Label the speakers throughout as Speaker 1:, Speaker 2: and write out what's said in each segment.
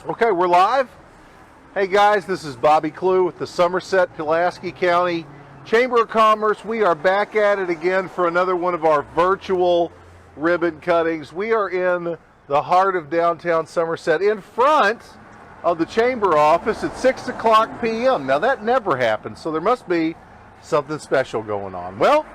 Speaker 1: Okay, we're live. Hey guys, this is Bobby Clue with the Somerset-Pulaski County Chamber of Commerce. We are back at it again for another one of our virtual ribbon cuttings. We are in the heart of downtown Somerset, in front of the Chamber office at 6 o'clock p.m. Now that never happens, so there must be something special going on. Well,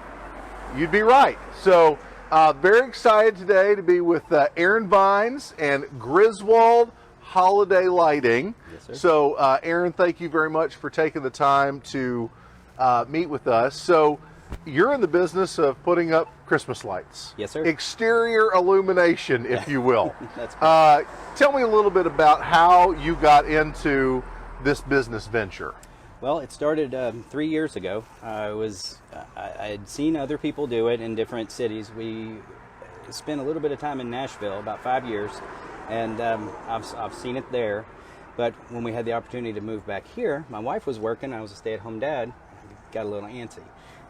Speaker 1: you'd be right. So very excited today to be with aaronlvines and Griswold Holiday Lighting.
Speaker 2: Yes, sir.
Speaker 1: So Aaron, thank you very much for taking the time to meet with us. So you're in the business of putting up Christmas lights.
Speaker 2: Yes, sir.
Speaker 1: Exterior illumination, if you will.
Speaker 2: That's correct.
Speaker 1: Tell me a little bit about how you got into this business venture.
Speaker 2: Well, it started 3 years ago. I had seen other people do it in different cities. We spent a little bit of time in Nashville, about 5 years, and I've seen it there. But when we had the opportunity to move back here, my wife was working. I was a stay-at-home dad. I got a little antsy.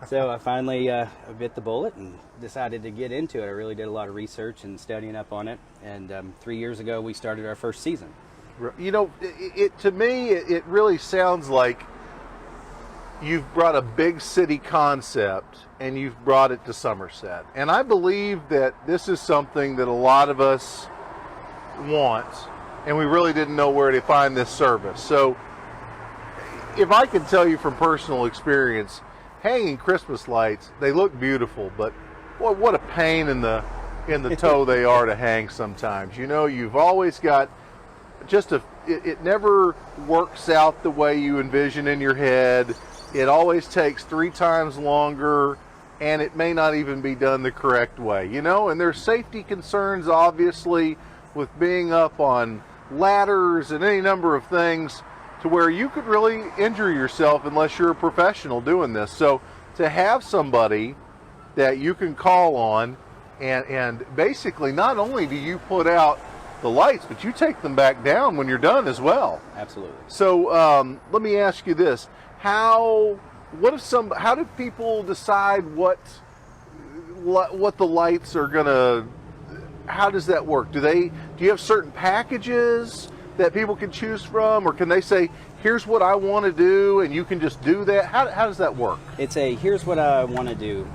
Speaker 2: So I finally bit the bullet and decided to get into it. I really did a lot of research and studying up on it. And 3 years ago, we started our first season.
Speaker 1: You know, to me, it really sounds like you've brought a big city concept and you've brought it to Somerset. And I believe that this is something that a lot of us want, and we really didn't know where to find this service. So if I can tell you from personal experience, hanging Christmas lights, they look beautiful, but what a pain in the toe they are to hang sometimes. You know, you've always got just it never works out the way you envision in your head. It always takes 3 times longer, and it may not even be done the correct way, you know. And there's safety concerns, obviously, with being up on ladders and any number of things, to where you could really injure yourself unless you're a professional doing this. So to have somebody that you can call on, and basically not only do you put out the lights, but you take them back down when you're done as well.
Speaker 2: Absolutely.
Speaker 1: So let me ask you this: how do people decide what the lights are gonna? How does that work? Do you have certain packages that people can choose from, or can they say, here's what I want to do, and you can just do that? How does that work?
Speaker 2: It's a here's what I want to do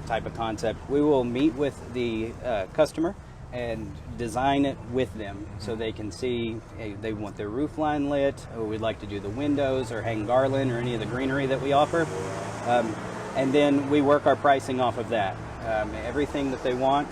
Speaker 2: type of concept. We will meet with the customer and design it with them so they can see, hey, they want their roof line lit, or we'd like to do the windows or hang garland or any of the greenery that we offer. And then we work our pricing off of that. Everything that they want,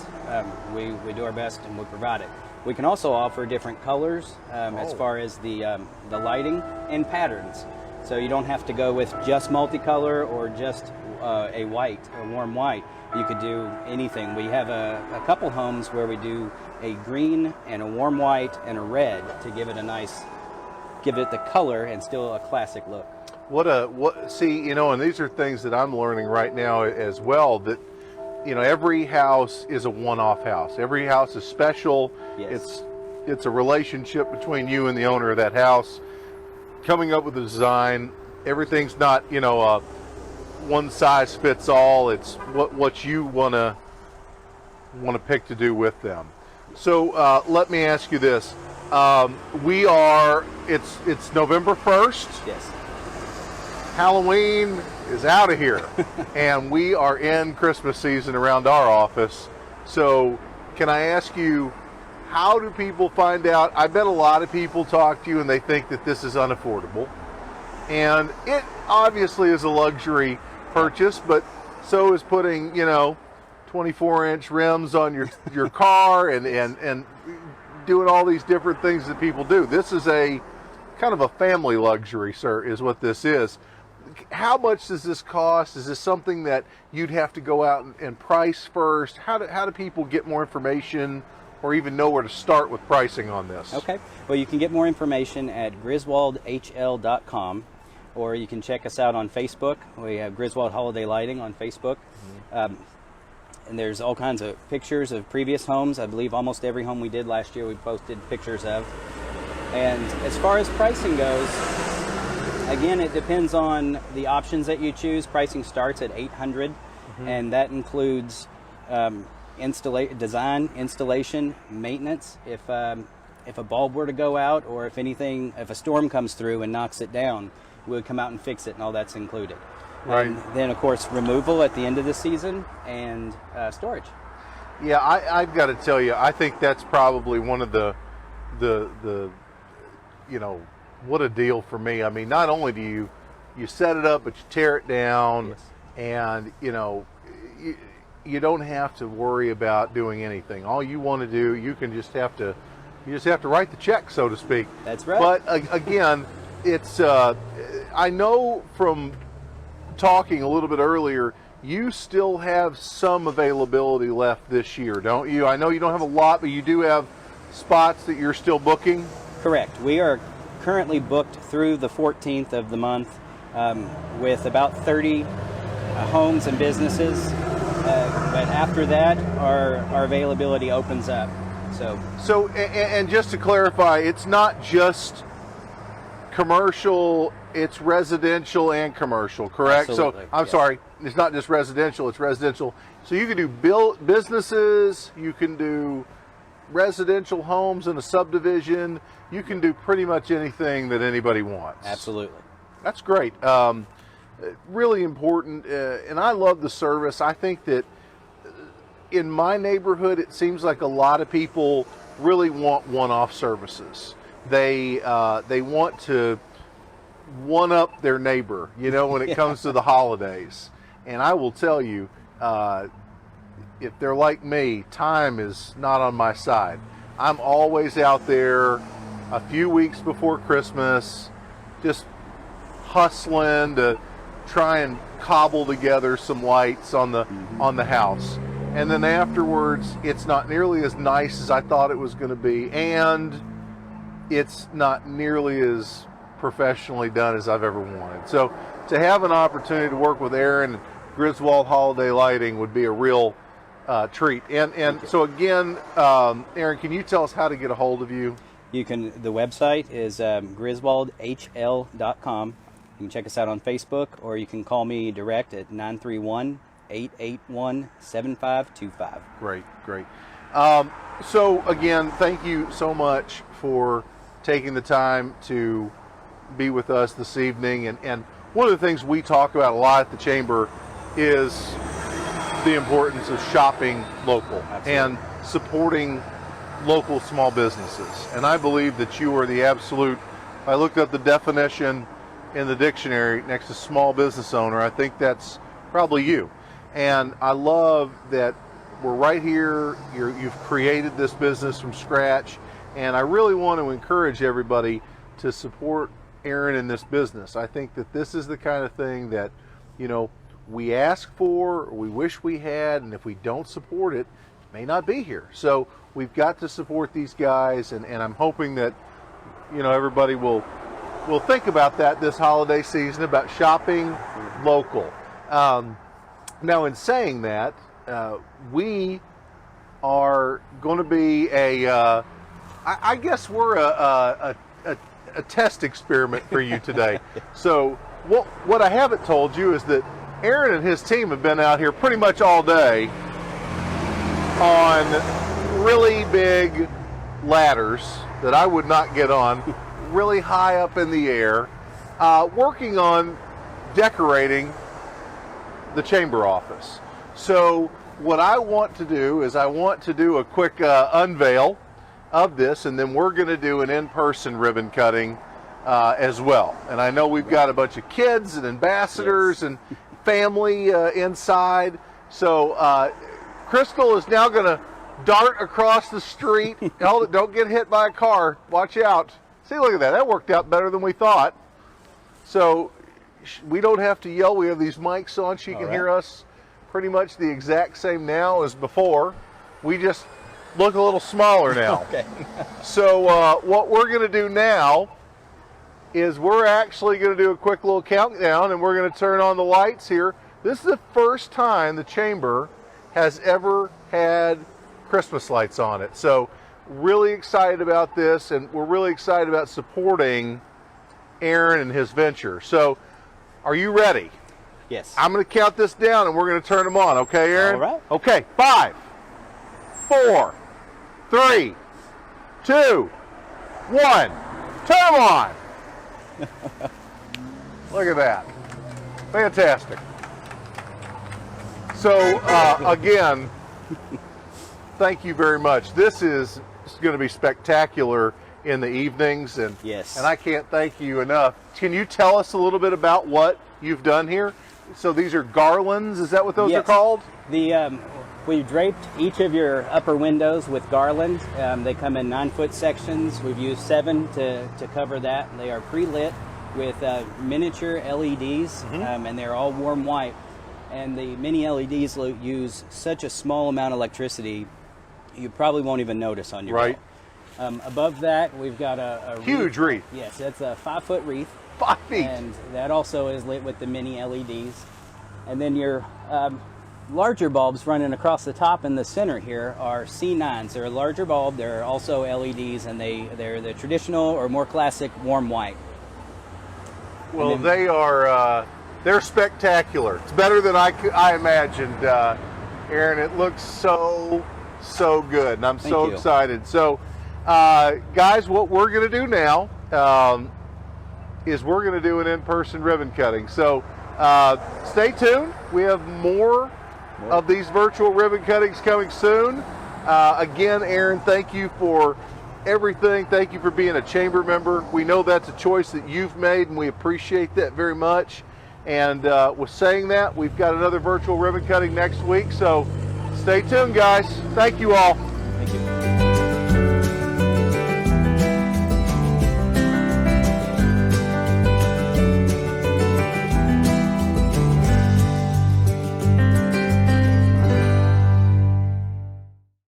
Speaker 2: we do our best and we provide it. We can also offer different colors as far as the lighting and patterns. So you don't have to go with just multicolor or just a white, a warm white. You could do anything. We have a couple homes where we do a green and a warm white and a red to give it the color and still a classic look. See, you know, and these are things that I'm learning right now as well, that, you know, every house is a one-off house. Every house is special. Yes.
Speaker 1: It's a relationship between you and the owner of that house. Coming up with a design, everything's not, you know, one size fits all. It's what you want to pick to do with them. So let me ask you this: it's November 1st.
Speaker 2: Yes.
Speaker 1: Halloween is out of here, and we are in Christmas season around our office. So can I ask you, how do people find out? I bet a lot of people talk to you and they think that this is unaffordable, and it obviously is a luxury purchase, but so is putting, you know, 24-inch rims on your car and doing all these different things that people do. This is a kind of a family luxury, sir, is what this is. How much does this cost? Is this something that you'd have to go out and price first? How do people get more information or even know where to start with pricing on this?
Speaker 2: Okay. Well, you can get more information at griswoldhl.com, or you can check us out on Facebook. We have Griswold Holiday Lighting on Facebook. Mm-hmm. And there's all kinds of pictures of previous homes. I believe almost every home we did last year we posted pictures of. And as far as pricing goes, again, it depends on the options that you choose. Pricing starts at $800, and that includes design, installation, maintenance. If if a bulb were to go out, or if a storm comes through and knocks it down, we would come out and fix it, and all that's included.
Speaker 1: Right.
Speaker 2: And then, of course, removal at the end of the season, and storage.
Speaker 1: Yeah, I've got to tell you, I think that's probably one of the what a deal for me. I mean, not only do you set it up, but you tear it down,
Speaker 2: Yes.
Speaker 1: and you don't have to worry about doing anything. All you want to do, you just have to write the check, so to speak.
Speaker 2: That's right.
Speaker 1: But again, it's I know from talking a little bit earlier, you still have some availability left this year, don't you? I know you don't have a lot, but you do have spots that you're still booking.
Speaker 2: Correct. We are currently booked through the 14th of the month with about 30 homes and businesses. But after that, our availability opens up.
Speaker 1: So, and just to clarify, it's not just commercial, it's residential and commercial, correct?
Speaker 2: Absolutely,
Speaker 1: So, I'm
Speaker 2: yes.
Speaker 1: sorry, it's not just residential, it's residential. So you can do businesses, you can do residential homes in a subdivision, you can do pretty much anything that anybody wants.
Speaker 2: Absolutely.
Speaker 1: That's great. Really important, and I love the service. I think that in my neighborhood, it seems like a lot of people really want one-off services. They want to one-up their neighbor, when it comes to the holidays. And I will tell you, if they're like me, time is not on my side. I'm always out there a few weeks before Christmas, just hustling to try and cobble together some lights on the house. And then afterwards, it's not nearly as nice as I thought it was going to be, and it's not nearly as professionally done as I've ever wanted. So to have an opportunity to work with Aaron and Griswold Holiday Lighting would be a real treat. And so again, Aaron, can you tell us how to get a hold of you?
Speaker 2: The website is griswoldhl.com. You can check us out on Facebook, or you can call me direct at 931-881-7525.
Speaker 1: Great. So again, thank you so much for taking the time to be with us this evening. And one of the things we talk about a lot at the Chamber is the importance of shopping local.
Speaker 2: Absolutely.
Speaker 1: And supporting local small businesses. And I believe that you are the absolute, I looked up the definition in the dictionary next to small business owner. I think that's probably you. And I love that we're right here. You've created this business from scratch. And I really want to encourage everybody to support Aaron in this business. I think that this is the kind of thing that, we ask for, or we wish we had, and if we don't support it, it may not be here. So we've got to support these guys, and I'm hoping that, everybody will think about that this holiday season, about shopping local. Now, in saying that, we are going to be I guess we're a test experiment for you today. So what I haven't told you is that Aaron and his team have been out here pretty much all day on really big ladders that I would not get on, really high up in the air, working on decorating the chamber office. So what I want to do is I want to do a quick unveil of this, and then we're going to do an in-person ribbon cutting as well. And I know we've got a bunch of kids and ambassadors and family inside. So Crystal is now going to dart across the street. Hold it, don't get hit by a car. Watch out. See, look at that. That worked out better than we thought. So we don't have to yell. We have these mics on. She can hear us pretty much the exact same now as before. We just look a little smaller now.
Speaker 2: Okay.
Speaker 1: So what we're going to do now is we're actually going to do a quick little countdown, and we're going to turn on the lights here. This is the first time the Chamber has ever had Christmas lights on it. So really excited about this, and we're really excited about supporting Aaron and his venture. So are you ready?
Speaker 2: Yes.
Speaker 1: I'm going to count this down, and we're going to turn them on. Okay, Aaron?
Speaker 2: All right.
Speaker 1: Okay, 5, 4, 3, 2, one. Turn 'em on. Look at that. Fantastic. So, again, thank you very much. This is going to be spectacular in the evenings, and
Speaker 2: Yes.
Speaker 1: and I can't thank you enough. Can you tell us a little bit about what you've done here? So these are garlands, is that what those are
Speaker 2: Yes.
Speaker 1: called?
Speaker 2: We draped each of your upper windows with garland. They come in 9-foot sections. We've used 7 to cover that. They are pre-lit with miniature LEDs, and they're all warm white. And the mini LEDs use such a small amount of electricity, you probably won't even notice on your
Speaker 1: Right.
Speaker 2: wall. Above that, we've got a
Speaker 1: Huge wreath.
Speaker 2: Yes, that's a 5-foot wreath.
Speaker 1: 5 feet.
Speaker 2: And that also is lit with the mini LEDs. And then your larger bulbs running across the top in the center here are C9s. They're a larger bulb. They're also LEDs, and they're the traditional or more classic warm white.
Speaker 1: Well, they are, they're spectacular. It's better than I imagined, Aaron. It looks so good, and I'm so
Speaker 2: you.
Speaker 1: excited. So, guys, what we're going to do now is we're going to do an in-person ribbon cutting. So, stay tuned. We have more of these virtual ribbon cuttings coming soon. Again, Aaron, thank you for everything. Thank you for being a chamber member. We know that's a choice that you've made, and we appreciate that very much. And with saying that, we've got another virtual ribbon cutting next week. So stay tuned, guys. Thank you all.
Speaker 2: Thank you.